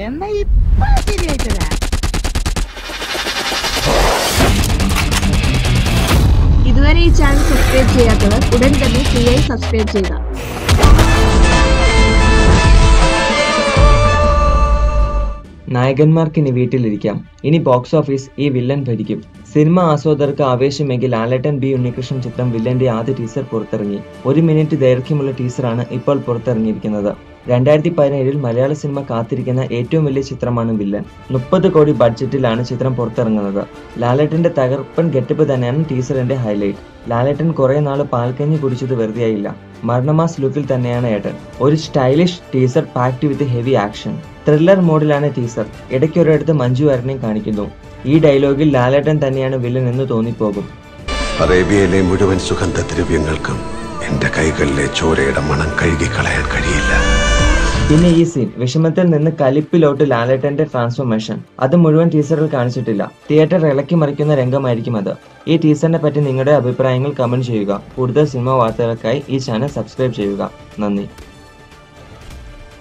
എന്നാ ഇപ്പൊ ശരിയായിട്ടില്ല. ഇതുവരെ ഈ ചാനൽ സബ്സ്ക്രൈബ് ചെയ്യാത്തവർ ഉടൻ തന്നെ ഫ്രീയായി സബ്സ്ക്രൈബ് ചെയ്യുക. നായകന്മാർക്ക് ഇനി വീട്ടിലിരിക്കാം. ഇനി ബോക്സ് ഓഫീസ് ഈ വില്ലൻ ഭരിക്കും. സിനിമ ആസ്വാദകർക്ക് ആവേശമെങ്കിൽ ലാലേട്ടൻ ബി ഉണ്ണികൃഷ്ണൻ ചിത്രം വില്ലന്റെ ആദ്യ ടീസർ പുറത്തിറങ്ങി. 1 മിനിറ്റ് ദൈർഘ്യമുള്ള ടീസറാണ് ഇപ്പോൾ പുറത്തിറങ്ങിയിരിക്കുന്നത്. 2017 മലയാള സിനിമ കാത്തിരിക്കുന്ന ഏറ്റവും വലിയ ചിത്രമാണ് വില്ലൻ. 30 കോടി ബഡ്ജറ്റിലാണ് ചിത്രം പുറത്തിറങ്ങുന്നത്. ലാലേട്ടന്റെ തകർപ്പൻ ഗെറ്റപ്പ് തന്നെയാണ് ടീസറിന്റെ ഹൈലൈറ്റ്. ലാലേട്ടൻ കുറെ നാള് പാൽക്കഞ്ഞി കുടിച്ചത് വെറുതെയായില്ല. മരണമാസ് ലുക്കിൽ തന്നെയാണ് ഏട്ടൻ. ഒരു stylish teaser packed with heavy action. Thriller മോഡിലാണ് ടീസർ. ഇടയ്ക്കൊരിടത്ത് മഞ്ജു വാര്യരെയും കാണിക്കുന്നു. ഈ ഡയലോഗിൽ ലാലേട്ടൻ തന്നെയാണ് വില്ലൻ എന്ന് തോന്നിപ്പോകും. അറേബ്യയിലെ മുഴുവൻ സുഗന്ധദ്രവ്യങ്ങൾക്കും എന്റെ കൈകളിലെ ചോരയുടെ മണം കഴുകിക്കളയാൻ കഴിയില്ല. പിന്നെ ഈ സീൻ, വിഷമത്തിൽ നിന്ന് കലിപ്പിലോട്ട് ലാലേട്ടന്റെ ട്രാൻസ്ഫോർമേഷൻ, അത് മുഴുവൻ ടീസറിൽ കാണിച്ചിട്ടില്ല. തിയേറ്റർ ഇളക്കി മറിക്കുന്ന രംഗമായിരിക്കും അത്. ഈ ടീസറിനെ പറ്റി നിങ്ങളുടെ അഭിപ്രായങ്ങൾ കമന്റ് ചെയ്യുക. കൂടുതൽ സിനിമ വാർത്തകൾക്കായി ഈ ചാനൽ സബ്സ്ക്രൈബ് ചെയ്യുക. നന്ദി.